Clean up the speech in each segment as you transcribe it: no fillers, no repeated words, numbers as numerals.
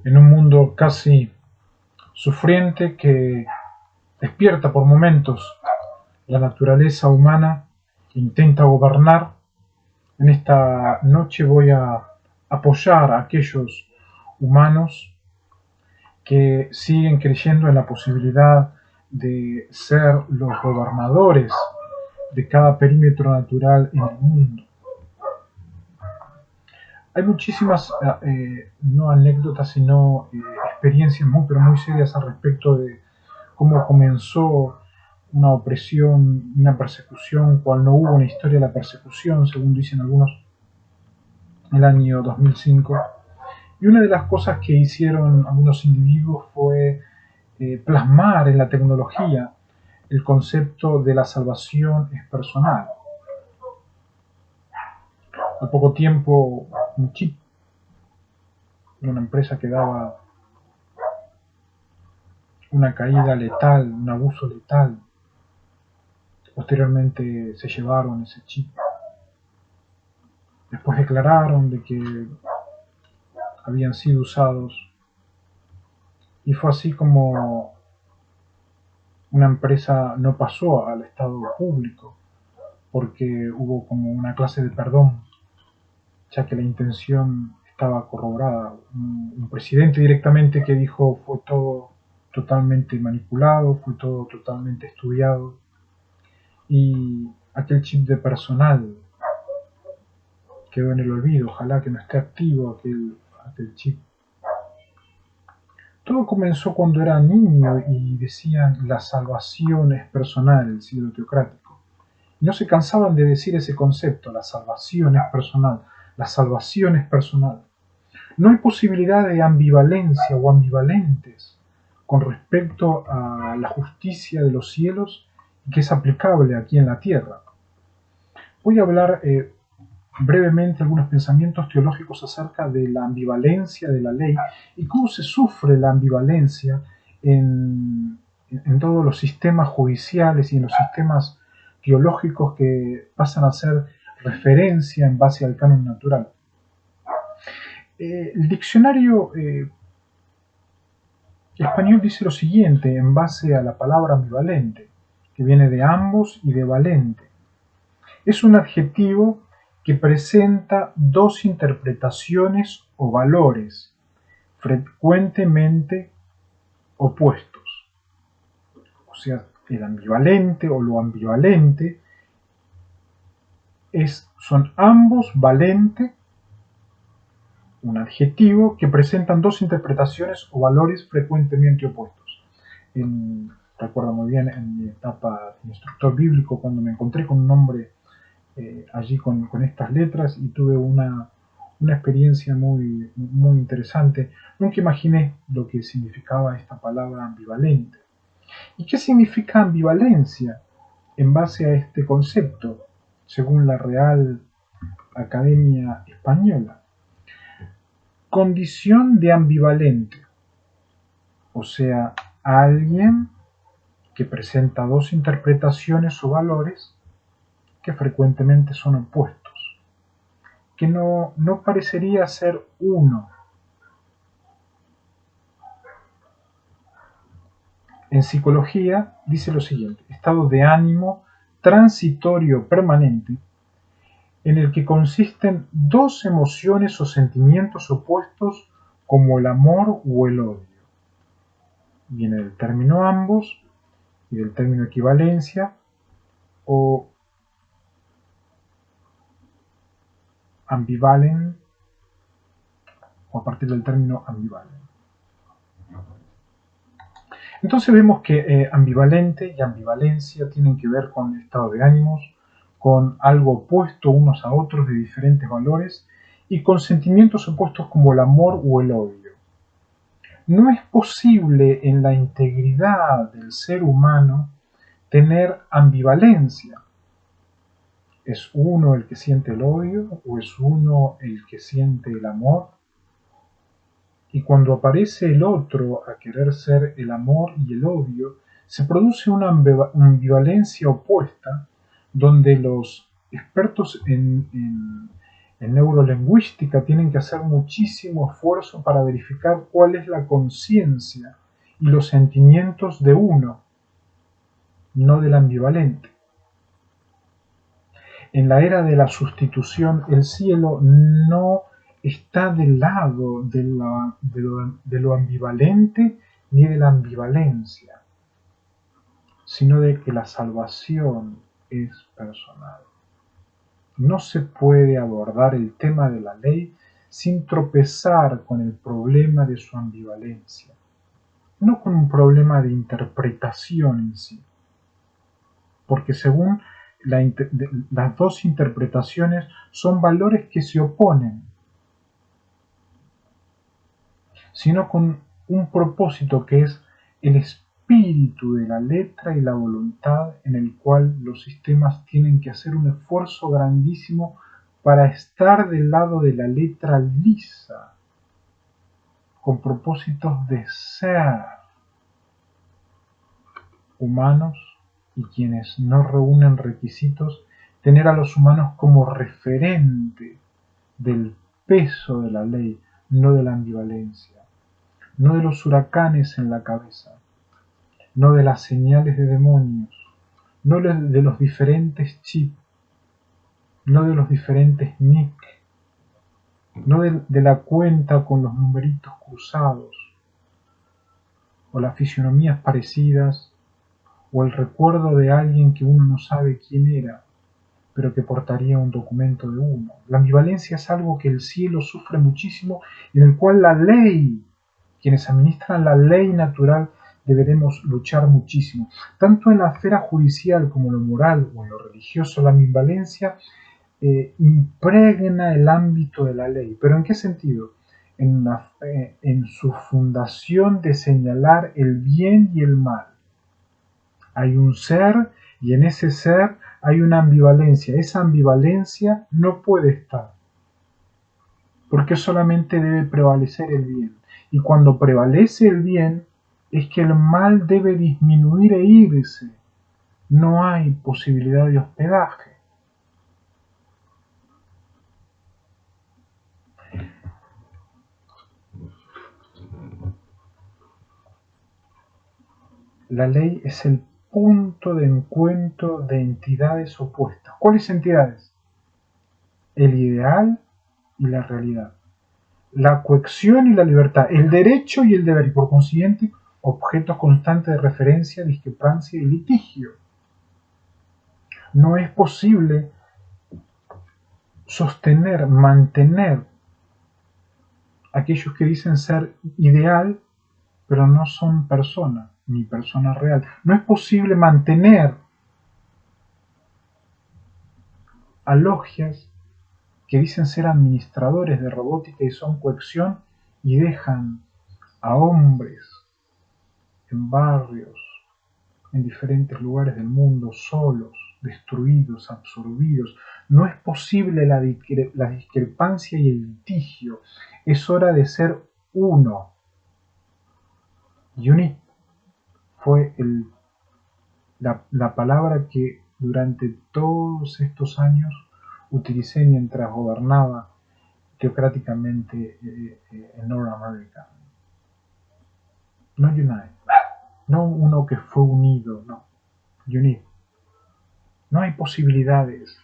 en un mundo casi sufriente que despierta por momentos la naturaleza humana, intenta gobernar. En esta noche voy a apoyar a aquellos humanos que siguen creyendo en la posibilidad de ser los gobernadores de cada perímetro natural en el mundo. Hay muchísimas, no anécdotas, sino experiencias muy, pero muy serias al respecto de cómo comenzó una opresión, una persecución, cual no hubo una historia de la persecución, según dicen algunos, en el año 2005. Y una de las cosas que hicieron algunos individuos fue plasmar en la tecnología el concepto de la salvación es personal. Al poco tiempo, un chip de una empresa que daba una caída letal, un abuso letal. Posteriormente se llevaron ese chip. Después declararon de que habían sido usados. Y fue así como una empresa no pasó al estado público, porque hubo como una clase de perdón, ya que la intención estaba corroborada. Un presidente directamente que dijo fue todo totalmente manipulado, fue todo totalmente estudiado, y aquel chip de personal quedó en el olvido. Ojalá que no esté activo aquel chip. Todo comenzó cuando era niño y decían la salvación es personal, el siglo teocrático. Y no se cansaban de decir ese concepto, la salvación es personal, la salvación es personal. No hay posibilidad de ambivalencia o ambivalentes con respecto a la justicia de los cielos y que es aplicable aquí en la tierra. Voy a hablar brevemente algunos pensamientos teológicos acerca de la ambivalencia de la ley y cómo se sufre la ambivalencia en todos los sistemas judiciales y en los sistemas teológicos que pasan a ser referencia en base al canon natural. El diccionario español dice lo siguiente en base a la palabra ambivalente, que viene de ambos y de valente. Es un adjetivo que presenta dos interpretaciones o valores frecuentemente opuestos. O sea, el ambivalente o lo ambivalente son ambos valente, un adjetivo que presentan dos interpretaciones o valores frecuentemente opuestos. Recuerdo muy bien en mi etapa de instructor bíblico cuando me encontré con un hombre allí con estas letras y tuve una experiencia muy, muy interesante. Nunca imaginé lo que significaba esta palabra ambivalente. ¿Y qué significa ambivalencia en base a este concepto, según la Real Academia Española? Condición de ambivalente, o sea, alguien que presenta dos interpretaciones o valores que frecuentemente son opuestos, que no parecería ser uno. En psicología dice lo siguiente: estado de ánimo transitorio permanente en el que consisten dos emociones o sentimientos opuestos como el amor o el odio. Viene del término ambos y del término equivalencia o ambivalen, o a partir del término ambivalen. Entonces vemos que ambivalente y ambivalencia tienen que ver con estado de ánimos, con algo opuesto unos a otros de diferentes valores y con sentimientos opuestos como el amor o el odio. No es posible en la integridad del ser humano tener ambivalencia. ¿Es uno el que siente el odio o es uno el que siente el amor? Y cuando aparece el otro a querer ser el amor y el odio, se produce una ambivalencia opuesta, donde los expertos En neurolingüística tienen que hacer muchísimo esfuerzo para verificar cuál es la conciencia y los sentimientos de uno, no del ambivalente. En la era de la sustitución, el cielo no está del lado de lo ambivalente ni de la ambivalencia, sino de que la salvación es personal. No se puede abordar el tema de la ley sin tropezar con el problema de su ambivalencia, no con un problema de interpretación en sí, porque según las dos interpretaciones son valores que se oponen, sino con un propósito que es el espíritu de la letra y la voluntad, en el cual los sistemas tienen que hacer un esfuerzo grandísimo para estar del lado de la letra lisa, con propósitos de ser humanos, y quienes no reúnen requisitos, tener a los humanos como referente del peso de la ley, no de la ambivalencia, no de los huracanes en la cabeza, no de las señales de demonios, no de los diferentes chips, no de los diferentes nick, no de la cuenta con los numeritos cruzados, o las fisionomías parecidas, o el recuerdo de alguien que uno no sabe quién era, pero que portaría un documento de uno. La ambivalencia es algo que el cielo sufre muchísimo y en el cual la ley, quienes administran la ley natural, deberemos luchar muchísimo. Tanto en la esfera judicial como en lo moral o en lo religioso, la ambivalencia impregna el ámbito de la ley. ¿Pero en qué sentido? En su fundación de señalar el bien y el mal. Hay un ser y en ese ser hay una ambivalencia. Esa ambivalencia no puede estar, porque solamente debe prevalecer el bien. Y cuando prevalece el bien, es que el mal debe disminuir e irse. No hay posibilidad de hospedaje. La ley es el punto de encuentro de entidades opuestas. ¿Cuáles entidades? El ideal y la realidad. La coacción y la libertad. El derecho y el deber. Y por consiguiente, objetos constantes de referencia, discrepancia y litigio. No es posible sostener, mantener aquellos que dicen ser ideal, pero no son persona, ni persona real. No es posible mantener a logias que dicen ser administradores de robótica y son coacción y dejan a hombres en barrios, en diferentes lugares del mundo, solos, destruidos, absorbidos. No es posible la discrepancia y el litigio. Es hora de ser uno. Unit fue la palabra que durante todos estos años utilicé mientras gobernaba teocráticamente en North America. No Unite, no uno que fue unido, no. Unite. No hay posibilidades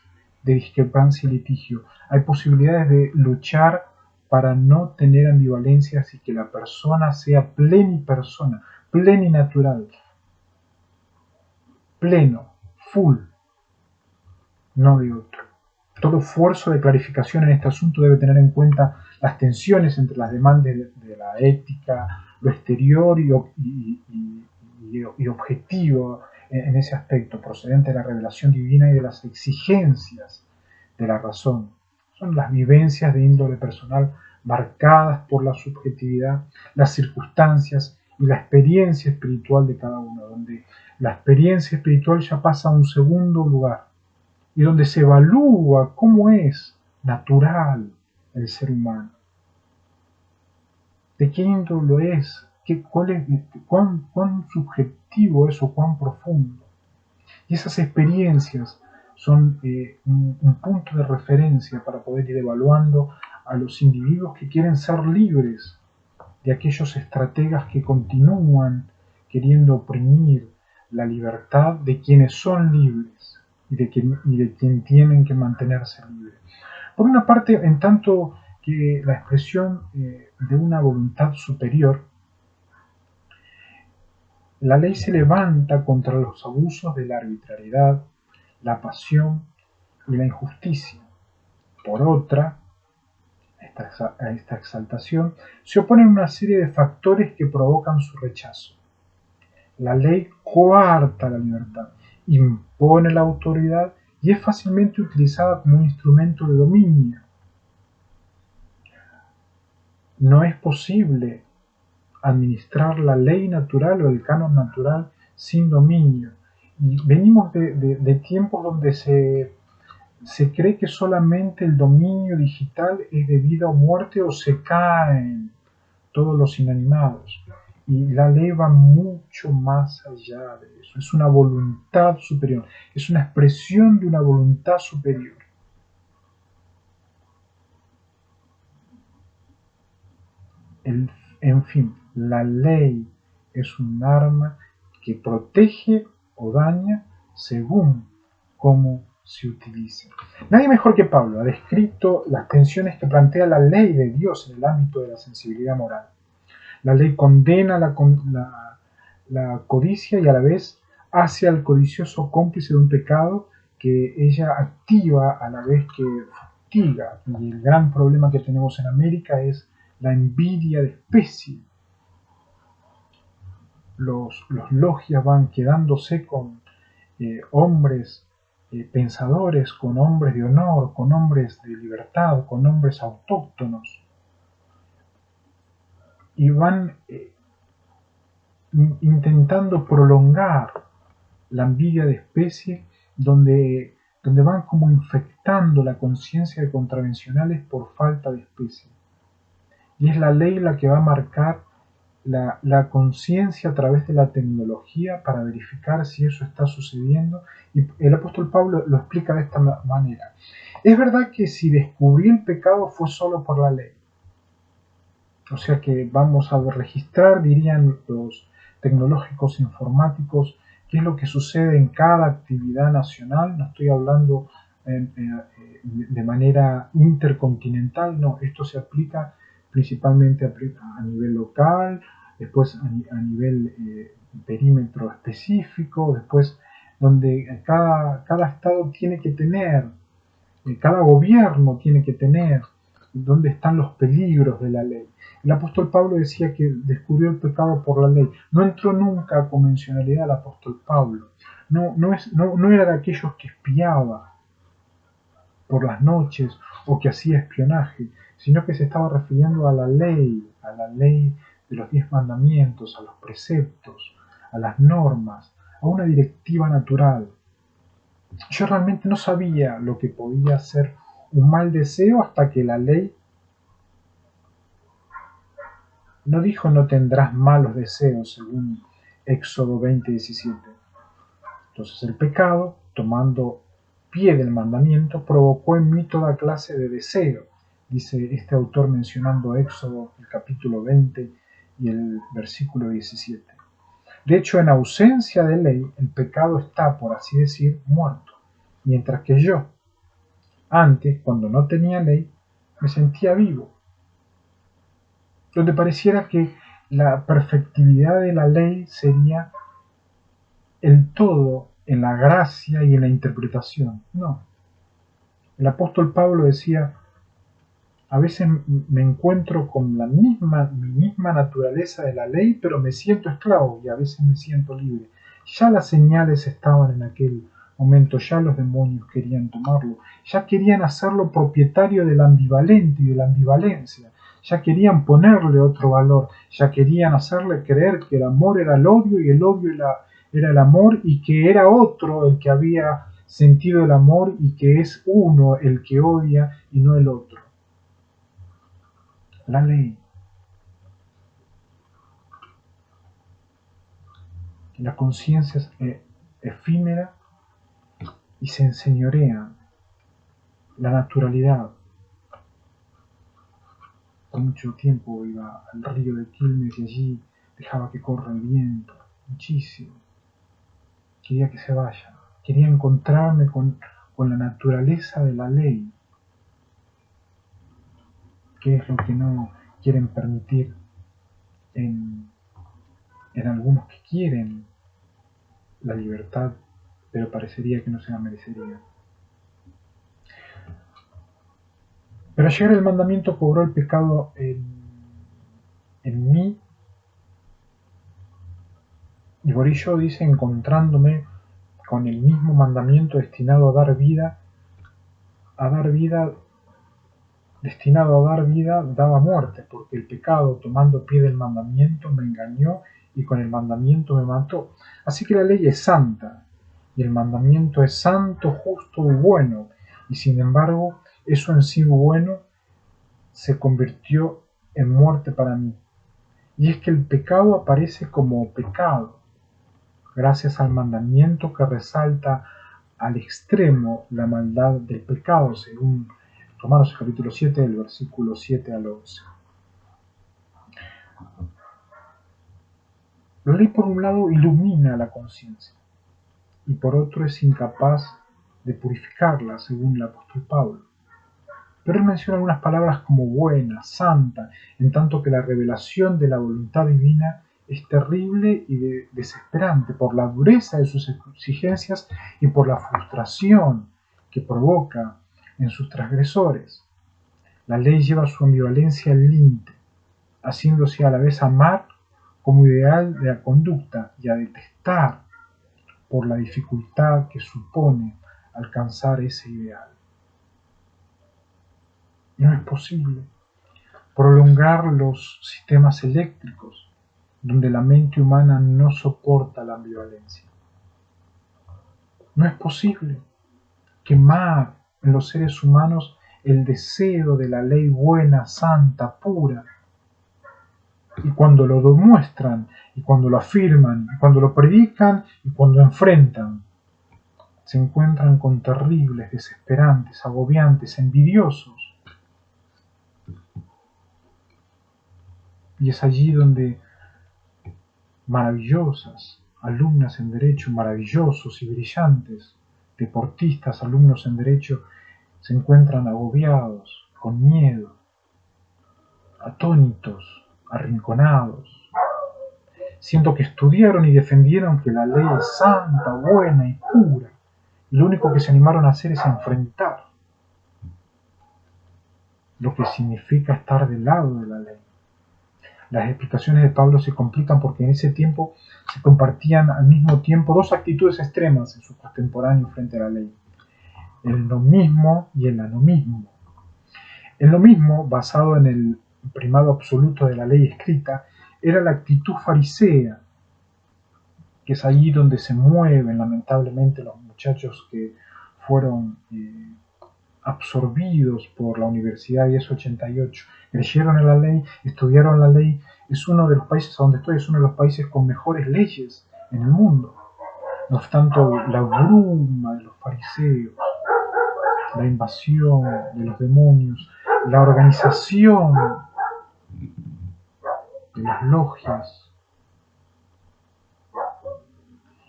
de discrepancia y litigio. Hay posibilidades de luchar para no tener ambivalencias y que la persona sea plenipersona, pleninatural, pleno, full, no de otro. Todo esfuerzo de clarificación en este asunto debe tener en cuenta las tensiones entre las demandas de la ética, lo exterior y objetivo en ese aspecto, procedente de la revelación divina y de las exigencias de la razón. Son las vivencias de índole personal marcadas por la subjetividad, las circunstancias y la experiencia espiritual de cada uno, donde la experiencia espiritual ya pasa a un segundo lugar y donde se evalúa cómo es natural el ser humano, de qué índole es, cuán subjetivo es o cuán profundo. Y esas experiencias son un punto de referencia para poder ir evaluando a los individuos que quieren ser libres de aquellos estrategas que continúan queriendo oprimir la libertad de quienes son libres y de quien tienen que mantenerse libres. Por una parte, en tanto que la expresión de una voluntad superior, la ley se levanta contra los abusos de la arbitrariedad, la pasión y la injusticia. Por otra, a esta exaltación se oponen una serie de factores que provocan su rechazo. La ley coarta la libertad, impone la autoridad y es fácilmente utilizada como un instrumento de dominio. No es posible administrar la ley natural o el canon natural sin dominio. Y venimos de tiempos donde se cree que solamente el dominio digital es de vida o muerte o se caen todos los inanimados. Y la ley va mucho más allá de eso. Es una voluntad superior. Es una expresión de una voluntad superior. En fin, la ley es un arma que protege o daña según cómo se utilice. Nadie mejor que Pablo ha descrito las tensiones que plantea la ley de Dios en el ámbito de la sensibilidad moral. La ley condena la codicia y a la vez hace al codicioso cómplice de un pecado que ella activa a la vez que fustiga. Y el gran problema que tenemos en América es la envidia de especie. Los logias van quedándose con hombres pensadores, con hombres de honor, con hombres de libertad, con hombres autóctonos. Y van intentando prolongar la envidia de especie donde van como infectando la conciencia de contravencionales por falta de especie. Y es la ley la que va a marcar la conciencia a través de la tecnología para verificar si eso está sucediendo. Y el apóstol Pablo lo explica de esta manera. Es verdad que si descubrí el pecado fue solo por la ley. O sea que vamos a registrar, dirían los tecnológicos informáticos, qué es lo que sucede en cada actividad nacional. No estoy hablando de manera intercontinental, no, esto se aplica principalmente a nivel local, después a nivel perímetro específico, después donde cada estado tiene que tener, cada gobierno tiene que tener dónde están los peligros de la ley. El apóstol Pablo decía que descubrió el pecado por la ley. No entró nunca a convencionalidad el apóstol Pablo. No era de aquellos que espiaba por las noches o que hacía espionaje, sino que se estaba refiriendo a la ley de los 10 mandamientos, a los preceptos, a las normas, a una directiva natural. Yo realmente no sabía lo que podía ser un mal deseo hasta que la ley no dijo no tendrás malos deseos, según Éxodo 20:17. Entonces el pecado, tomando pie del mandamiento, provocó en mí toda clase de deseo, dice este autor mencionando Éxodo, el capítulo 20 y el versículo 17. De hecho, en ausencia de ley, el pecado está, por así decir, muerto, mientras que yo, antes, cuando no tenía ley, me sentía vivo, donde pareciera que la perfectibilidad de la ley sería el todo en la gracia y en la interpretación. No. El apóstol Pablo decía, a veces me encuentro con mi misma naturaleza de la ley, pero me siento esclavo y a veces me siento libre. Ya las señales estaban en aquel momento, ya los demonios querían tomarlo, ya querían hacerlo propietario del ambivalente y de la ambivalencia, ya querían ponerle otro valor, ya querían hacerle creer que el amor era el odio y el odio era el amor y que era otro el que había sentido el amor y que es uno el que odia y no el otro. La ley, la conciencia efímera y se enseñorean. La naturalidad. Por mucho tiempo iba al río de Quilmes y allí dejaba que corra el viento, muchísimo. Quería que se vaya, quería encontrarme con la naturaleza de la ley, que es lo que no quieren permitir en algunos que quieren la libertad, pero parecería que no se la merecería. Pero al llegar el mandamiento cobró el pecado en mí, y por ello dice, encontrándome con el mismo mandamiento destinado a dar vida, destinado a dar vida, daba muerte, porque el pecado, tomando pie del mandamiento, me engañó y con el mandamiento me mató. Así que la ley es santa, y el mandamiento es santo, justo y bueno, y sin embargo, eso en sí bueno se convirtió en muerte para mí. Y es que el pecado aparece como pecado, gracias al mandamiento que resalta al extremo la maldad del pecado, según Romanos capítulo 7, del versículo 7 al 11. La ley por un lado ilumina la conciencia y por otro es incapaz de purificarla, según el apóstol Pablo. Pero él menciona algunas palabras como buena, santa, en tanto que la revelación de la voluntad divina es terrible y desesperante por la dureza de sus exigencias y por la frustración que provoca en sus transgresores. La ley lleva su ambivalencia al límite, haciéndose a la vez amar como ideal de la conducta y a detestar por la dificultad que supone alcanzar ese ideal. No es posible prolongar los sistemas eléctricos donde la mente humana no soporta la ambivalencia. No es posible quemar en los seres humanos el deseo de la ley buena, santa, pura, y cuando lo demuestran, y cuando lo afirman, y cuando lo predican, y cuando enfrentan, se encuentran con terribles, desesperantes, agobiantes, envidiosos. Y es allí donde maravillosas alumnas en Derecho, maravillosos y brillantes deportistas, alumnos en Derecho, se encuentran agobiados, con miedo, atónitos, arrinconados. Siento que estudiaron y defendieron que la ley es santa, buena y pura, y lo único que se animaron a hacer es enfrentar lo que significa estar del lado de la ley. Las explicaciones de Pablo se complican porque en ese tiempo se compartían al mismo tiempo dos actitudes extremas en sus contemporáneos frente a la ley: el nomismo y el anomismo. El nomismo, basado en el primado absoluto de la ley escrita, era la actitud farisea, que es allí donde se mueven lamentablemente los muchachos que fueron absorbidos por la Universidad 1088. Creyeron en la ley, estudiaron la ley. Es uno de los países donde estoy, es uno de los países con mejores leyes en el mundo. No obstante, la bruma de los fariseos, la invasión de los demonios, la organización de las logias,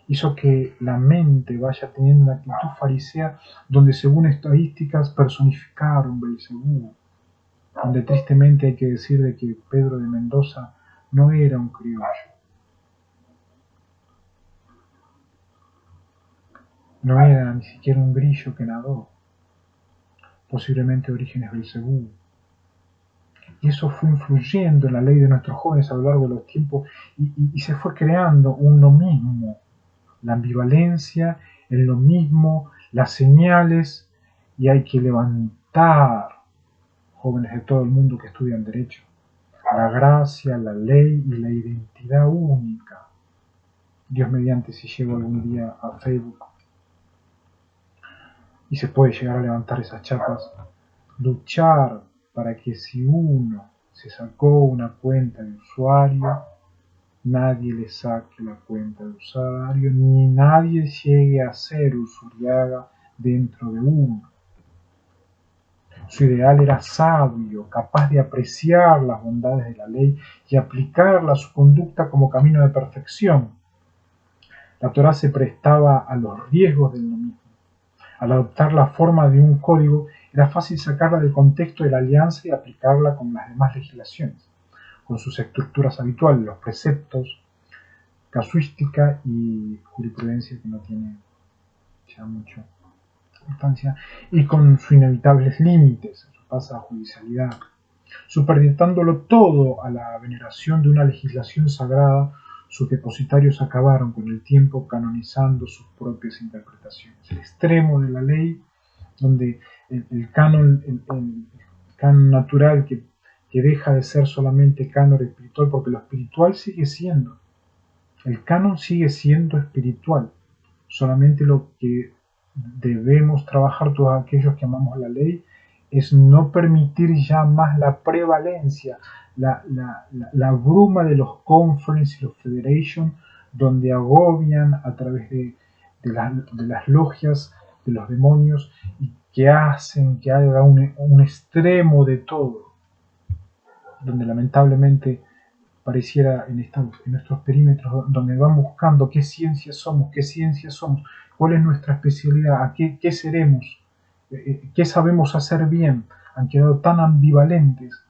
hizo que la mente vaya teniendo una actitud farisea donde, según estadísticas, personificaron Belcebú, donde tristemente hay que decir de que Pedro de Mendoza no era un criollo, no era ni siquiera un grillo que nadó, posiblemente de orígenes Belcebú. Y eso fue influyendo en la ley de nuestros jóvenes a lo largo de los tiempos y se fue creando uno mismo, la ambivalencia, el lo mismo, las señales, y hay que levantar, jóvenes de todo el mundo que estudian Derecho, la gracia, la ley y la identidad única. Dios mediante, si llego algún día a Facebook y se puede llegar a levantar esas chapas, luchar para que si uno se sacó una cuenta de usuario, nadie le saque la cuenta de usuario, ni nadie llegue a ser Usuriaga dentro de uno. Su ideal era sabio, capaz de apreciar las bondades de la ley y aplicarla a su conducta como camino de perfección. La Torá se prestaba a los riesgos del nomismo. Al adoptar la forma de un código, era fácil sacarla del contexto de la alianza y aplicarla con las demás legislaciones, con sus estructuras habituales, los preceptos, casuística y jurisprudencia que no tiene ya mucha importancia, y con sus inevitables límites, su pasada judicialidad, supeditándolo todo a la veneración de una legislación sagrada. Sus depositarios acabaron con el tiempo canonizando sus propias interpretaciones. El extremo de la ley, donde el canon, el canon natural que deja de ser solamente canon espiritual, porque lo espiritual sigue siendo. El canon sigue siendo espiritual. Solamente lo que debemos trabajar todos aquellos que amamos la ley es no permitir ya más la prevalencia, la bruma de los conference y los federation, donde agobian a través de las logias de los demonios y que hacen que haya un extremo de todo, donde lamentablemente pareciera en nuestros perímetros, donde van buscando qué ciencia somos, cuál es nuestra especialidad, qué seremos, qué sabemos hacer bien, han quedado tan ambivalentes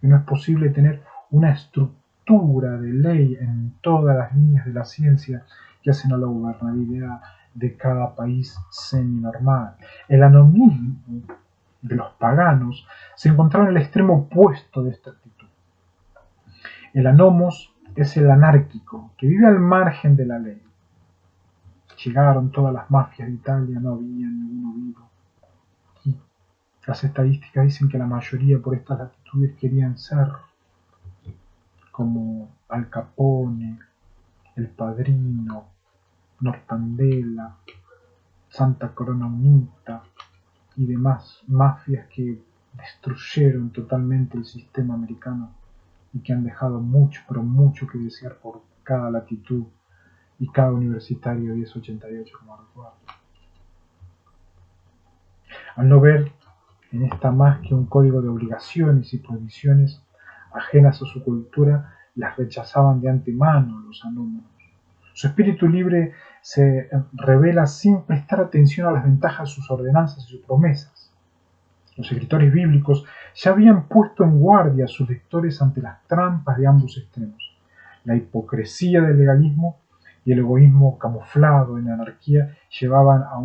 que no es posible tener una estructura de ley en todas las líneas de la ciencia que hacen a la gobernabilidad de cada país semi-normal. El anomismo de los paganos se encontraba en el extremo opuesto de esta actitud. El anomos es el anárquico, que vive al margen de la ley. Llegaron todas las mafias de Italia, no había ninguno vivo. Y las estadísticas dicen que la mayoría por estas latitudes querían ser como Al Capone, El Padrino, Nortandela, Santa Corona Unita y demás mafias que destruyeron totalmente el sistema americano y que han dejado mucho, pero mucho que desear por cada latitud y cada universitario 1088, como recuerdo. Al no ver en esta más que un código de obligaciones y prohibiciones ajenas a su cultura, las rechazaban de antemano los anómanos. Su espíritu libre se revela sin prestar atención a las ventajas de sus ordenanzas y sus promesas. Los escritores bíblicos ya habían puesto en guardia a sus lectores ante las trampas de ambos extremos, la hipocresía del legalismo y el egoísmo camuflado en la anarquía llevaban a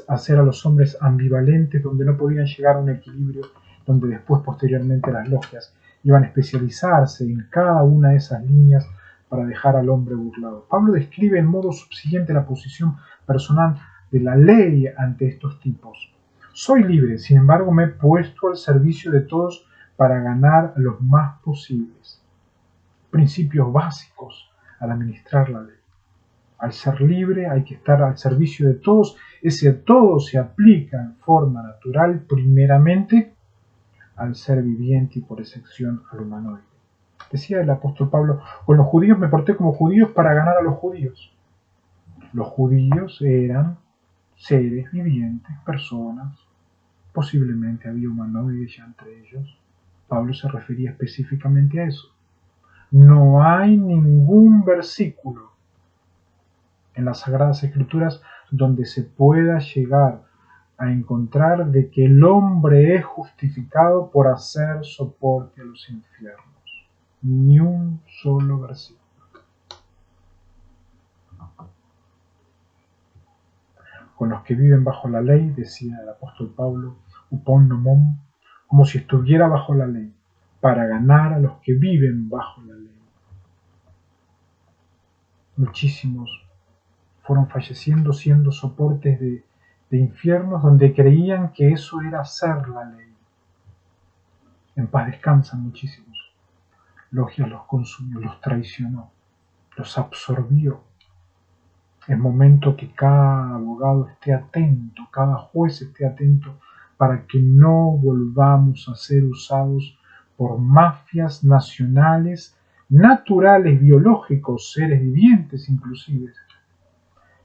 hacer a los hombres ambivalentes, donde no podían llegar a un equilibrio, donde después, posteriormente, las logias iban a especializarse en cada una de esas líneas para dejar al hombre burlado. Pablo describe en modo subsiguiente la posición personal de la ley ante estos tipos. Soy libre, sin embargo me he puesto al servicio de todos para ganar los más posibles. Principios básicos al administrar la ley. Al ser libre hay que estar al servicio de todos. Ese todo se aplica en forma natural primeramente al ser viviente y por excepción al humanoide. Decía el apóstol Pablo, con los judíos me porté como judíos para ganar a los judíos. Los judíos eran seres vivientes, personas, posiblemente había humanoides ya entre ellos. Pablo se refería específicamente a eso. No hay ningún versículo en las Sagradas Escrituras donde se pueda llegar a encontrar de que el hombre es justificado por hacer soporte a los infiernos. Ni un solo versículo. Con los que viven bajo la ley, decía el apóstol Pablo, upon nomon, como si estuviera bajo la ley, para ganar a los que viven bajo la ley. Muchísimos fueron falleciendo siendo soportes de infiernos donde creían que eso era ser la ley. En paz descansan muchísimos. Logias los consumió, los traicionó, los absorbió. Es momento que cada abogado esté atento, cada juez esté atento para que no volvamos a ser usados por mafias nacionales, naturales, biológicos, seres vivientes inclusive,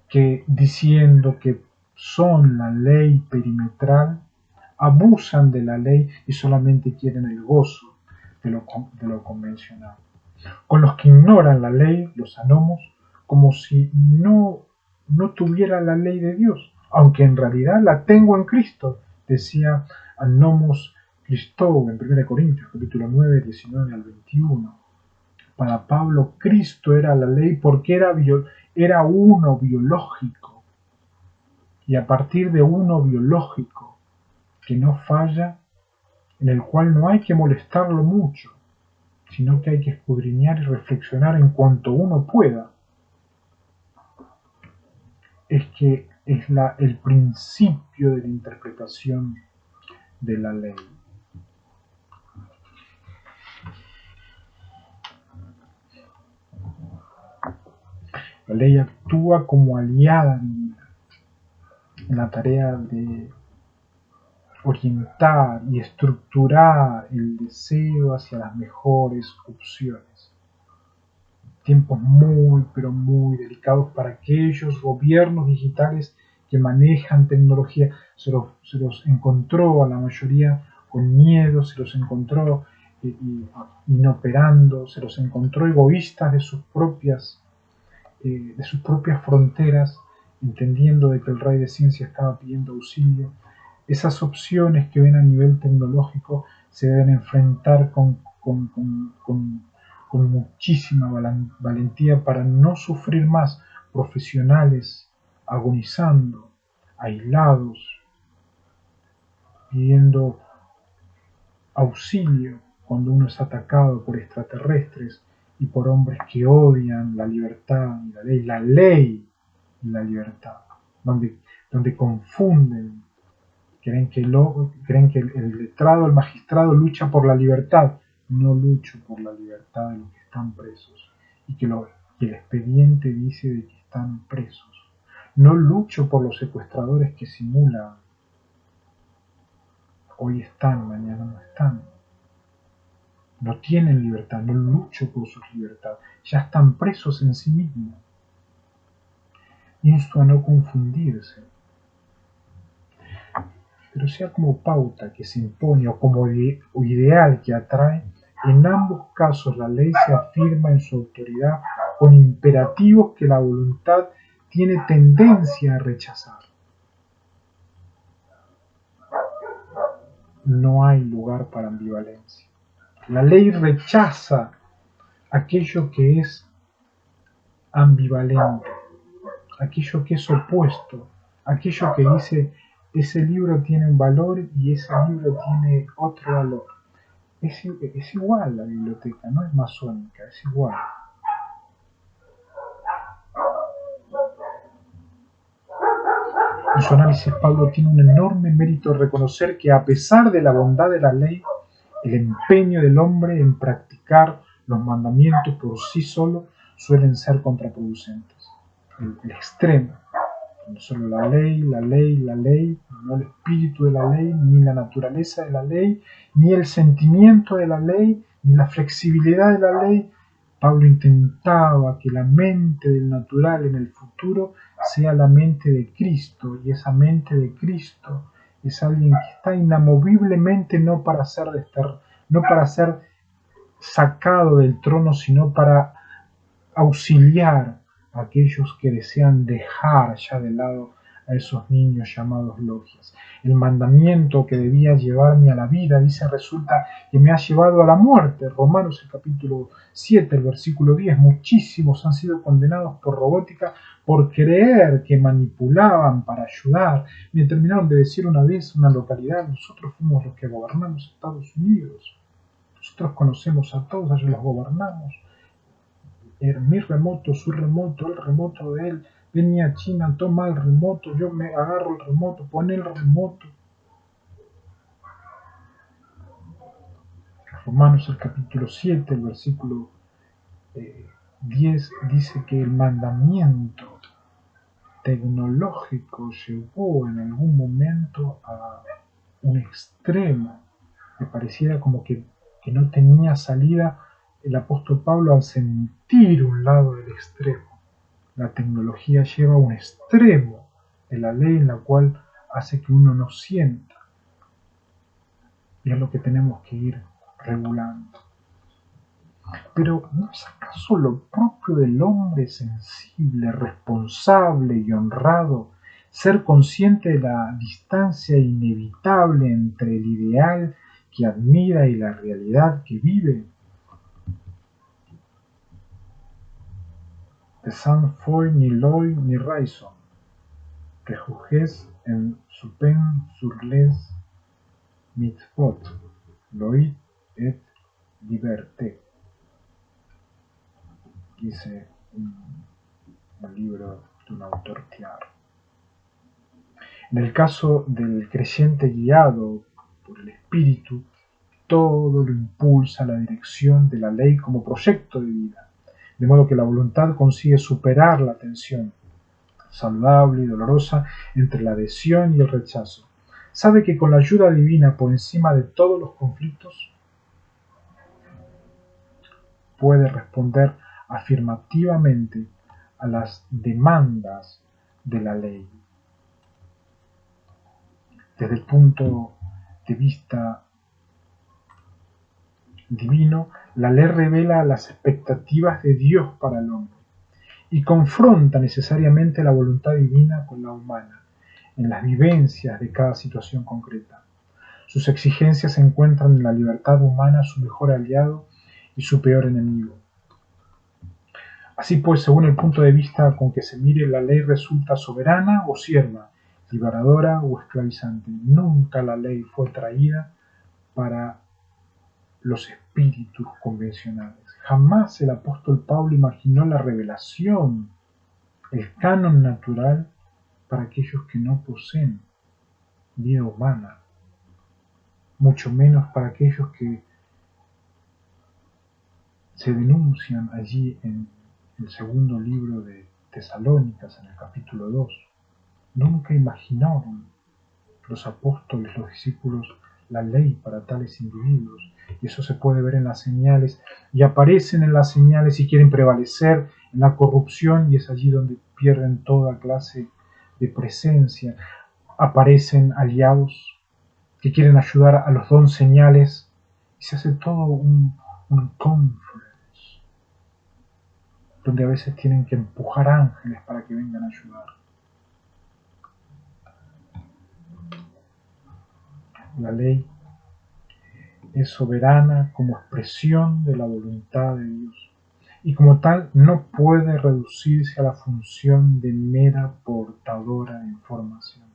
que diciendo que son la ley perimetral, abusan de la ley y solamente quieren el gozo de lo convencional. Con los que ignoran la ley, los anomos, como si no tuviera la ley de Dios, aunque en realidad la tengo en Cristo, decía Anomos Christou en 1 Corintios capítulo 9, 19 al 21. Para Pablo, Cristo era la ley porque era uno biológico, y a partir de uno biológico que no falla, en el cual no hay que molestarlo mucho, sino que hay que escudriñar y reflexionar en cuanto uno pueda, es que es el principio de la interpretación de la ley. La ley actúa como aliada en la tarea de orientar y estructurar el deseo hacia las mejores opciones. Tiempos muy, pero muy delicados para aquellos gobiernos digitales que manejan tecnología. Se los encontró a la mayoría con miedo, se los encontró inoperando, se los encontró egoístas de sus propias fronteras, entendiendo de que el rey de ciencia estaba pidiendo auxilio. Esas opciones que ven a nivel tecnológico se deben enfrentar con muchísima valentía para no sufrir más, profesionales agonizando, aislados, pidiendo auxilio cuando uno es atacado por extraterrestres y por hombres que odian la libertad y la ley y la libertad, donde confunden, creen que el letrado, el magistrado lucha por la libertad. No lucho por la libertad de los que están presos y que el expediente dice de que están presos. No lucho por los secuestradores que simulan. Hoy están, mañana no están. No tienen libertad, no lucho por su libertad. Ya están presos en sí mismos. Insto a no confundirse. Pero sea como pauta que se impone o como ideal que atrae, en ambos casos la ley se afirma en su autoridad con imperativos que la voluntad tiene tendencia a rechazar. No hay lugar para ambivalencia. La ley rechaza aquello que es ambivalente, aquello que es opuesto, aquello que dice ese libro tiene un valor y ese libro tiene otro valor. Es igual la biblioteca, no es masónica, es igual. En su análisis, Pablo tiene un enorme mérito de reconocer que a pesar de la bondad de la ley, el empeño del hombre en practicar los mandamientos por sí solo suelen ser contraproducentes. El extremo, no solo la ley, no el espíritu de la ley, ni la naturaleza de la ley, ni el sentimiento de la ley, ni la flexibilidad de la ley. Pablo intentaba que la mente del natural en el futuro sea la mente de Cristo, y esa mente de Cristo es alguien que está inamoviblemente no para ser sacado del trono, sino para auxiliar a aquellos que desean dejar ya de lado a esos niños llamados logias. El mandamiento que debía llevarme a la vida, dice, resulta que me ha llevado a la muerte. Romanos el capítulo 7, el versículo 10. Muchísimos han sido condenados por robótica por creer que manipulaban para ayudar. Me terminaron de decir una vez en una localidad: nosotros fuimos los que gobernamos Estados Unidos. Nosotros conocemos a todos, ellos los gobernamos. Mi remoto, su remoto, el remoto de él. Venía a China, toma el remoto, yo me agarro el remoto, pone el remoto. Romanos el capítulo 7, el versículo 10 dice que el mandamiento tecnológico llegó en algún momento a un extremo que pareciera como que no tenía salida. El apóstol Pablo, al sentir un lado del extremo, la tecnología lleva a un extremo Es la ley en la cual hace que uno no sienta. Y es lo que tenemos que ir regulando. Pero ¿no es acaso lo propio del hombre sensible, responsable y honrado ser consciente de la distancia inevitable entre el ideal que admira y la realidad que vive? De sans foi ni loi ni raison, que jugés en supen sur les mitzvot, loït et liberté, dice un libro de un autor claro. En el caso del creyente guiado por el Espíritu, todo lo impulsa a la dirección de la ley como proyecto de vida, de modo que la voluntad consigue superar la tensión saludable y dolorosa entre la adhesión y el rechazo. Sabe que con la ayuda divina por encima de todos los conflictos puede responder afirmativamente a las demandas de la ley. Desde el punto de vista divino, la ley revela las expectativas de Dios para el hombre y confronta necesariamente la voluntad divina con la humana en las vivencias de cada situación concreta. Sus exigencias encuentran en la libertad humana su mejor aliado y su peor enemigo. Así pues, según el punto de vista con que se mire, la ley resulta soberana o sierva, liberadora o esclavizante. Nunca la ley fue traída para los espíritus convencionales. Jamás el apóstol Pablo imaginó la revelación, el canon natural para aquellos que no poseen vida humana, mucho menos para aquellos que se denuncian allí en el segundo libro de Tesalónicas, en el capítulo 2. Nunca imaginaron los apóstoles, los discípulos, la ley para tales individuos. Y eso se puede ver en las señales, y aparecen en las señales y quieren prevalecer en la corrupción, y es allí donde pierden toda clase de presencia. Aparecen aliados que quieren ayudar a los don señales, y se hace todo un conference, donde a veces tienen que empujar ángeles para que vengan a ayudar. La ley es soberana como expresión de la voluntad de Dios, y como tal no puede reducirse a la función de mera portadora de información.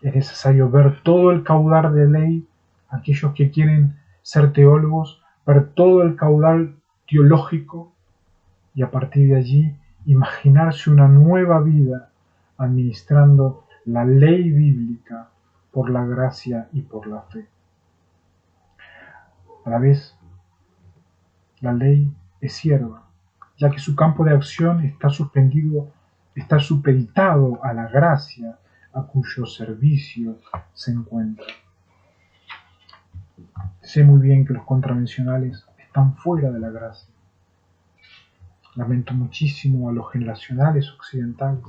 Es necesario ver todo el caudal de ley, aquellos que quieren ser teólogos, ver todo el caudal teológico y a partir de allí imaginarse una nueva vida administrando la ley bíblica por la gracia y por la fe. A la vez, la ley es sierva, ya que su campo de acción está supeditado a la gracia a cuyo servicio se encuentra. Sé muy bien que los contravencionales están fuera de la gracia. Lamento muchísimo a los generacionales occidentales,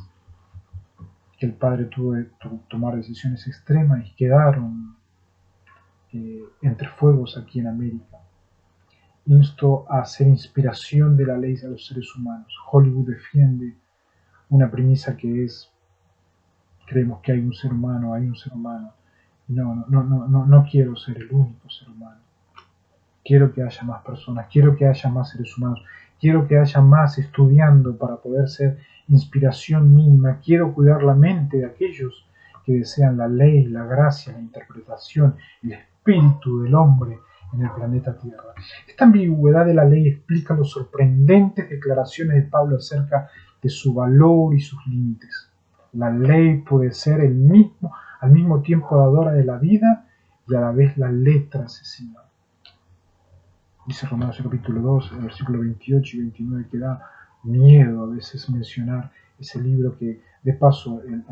que el padre tuvo que tomar decisiones extremas y quedaron entre fuegos aquí en América. Insto a hacer inspiración de la ley a los seres humanos. Hollywood defiende una premisa que es: creemos que hay un ser humano. No quiero ser el único ser humano. Quiero que haya más personas, quiero que haya más seres humanos, quiero que haya más estudiando para poder ser inspiración mínima. Quiero cuidar la mente de aquellos que desean la ley, la gracia, la interpretación, el espíritu del hombre en el planeta Tierra. Esta ambigüedad de la ley explica las sorprendentes declaraciones de Pablo acerca de su valor y sus límites. La ley puede ser al mismo tiempo dadora de la vida y a la vez la letra asesina. Dice Romanos capítulo 2, el versículo 28 y 29, que da miedo a veces mencionar ese libro que, de paso, el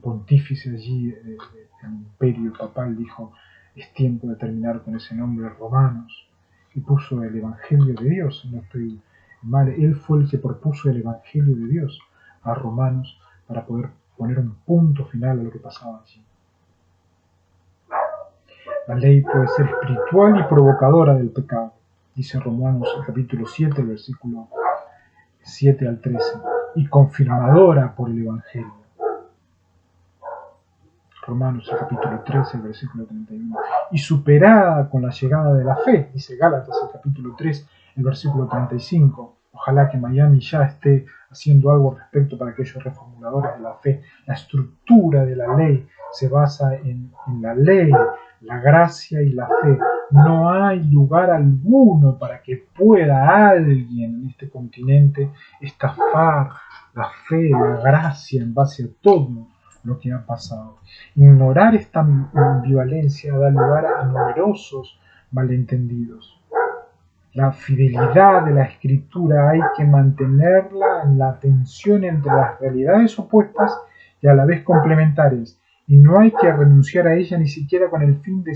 pontífice allí, el imperio papal, dijo: es tiempo de terminar con ese nombre, Romanos, y puso el Evangelio de Dios. No estoy mal, él fue el que propuso el Evangelio de Dios a Romanos para poder poner un punto final a lo que pasaba allí. La ley puede ser espiritual y provocadora del pecado, dice Romanos capítulo 7, versículo 7 al 13, y confirmadora por el Evangelio. Romanos capítulo 13, versículo 31, y superada con la llegada de la fe, dice Gálatas capítulo 3, el versículo 35. Ojalá que Miami ya esté haciendo algo al respecto para aquellos reformuladores de la fe. La estructura de la ley se basa en la ley, la gracia y la fe. No hay lugar alguno para que pueda alguien en este continente estafar la fe, la gracia en base a todo lo que ha pasado. Ignorar esta ambivalencia da lugar a numerosos malentendidos. La fidelidad de la escritura hay que mantenerla en la tensión entre las realidades opuestas y a la vez complementarias, y no hay que renunciar a ella ni siquiera con el fin de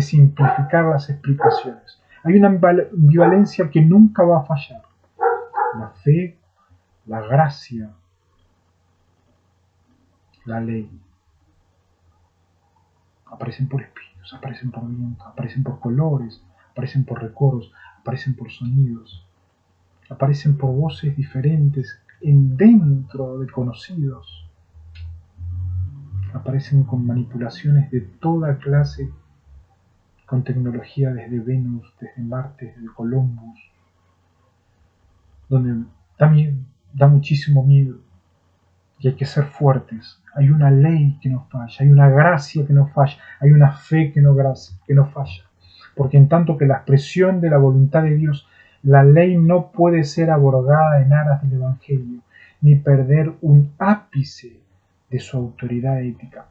simplificar las explicaciones. Hay una ambivalencia que nunca va a fallar. La fe, la gracia, la ley. Aparecen por espíritus, aparecen por viento, aparecen por colores, aparecen por recuerdos, aparecen por sonidos, aparecen por voces diferentes dentro de conocidos, aparecen con manipulaciones de toda clase, con tecnología desde Venus, desde Marte, desde Columbus, donde también da muchísimo miedo y hay que ser fuertes. Hay una ley que no falla, hay una gracia que no falla, hay una fe que no falla. Porque en tanto que la expresión de la voluntad de Dios, la ley no puede ser abrogada en aras del Evangelio, ni perder un ápice de su autoridad ética.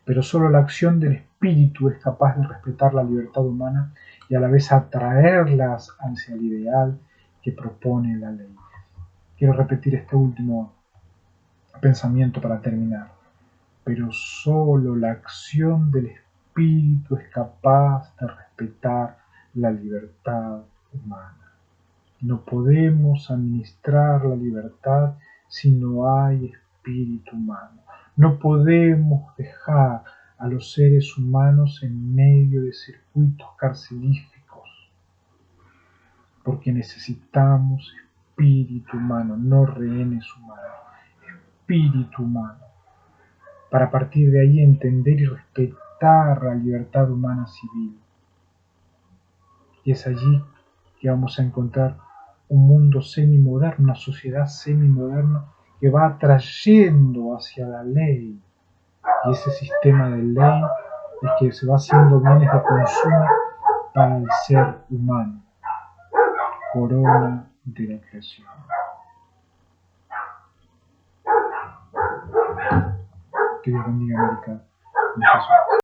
Pero solo la acción del Espíritu es capaz de respetar la libertad humana y a la vez atraerlas hacia el ideal que propone la ley. Quiero repetir este último pensamiento para terminar. Pero solo la acción del Espíritu es capaz de respetar la libertad humana. No podemos administrar la libertad si no hay espíritu humano. No podemos dejar a los seres humanos en medio de circuitos carcelíficos, porque necesitamos espíritu humano, no rehenes humanos, espíritu humano, para a partir de ahí entender y respetar la libertad humana civil. Y es allí que vamos a encontrar un mundo semimoderno, una sociedad semimoderna que va atrayendo hacia la ley. Y ese sistema de ley es que se va haciendo bienes de consumo para el ser humano. Corona de la creación. Que Dios bendiga a América.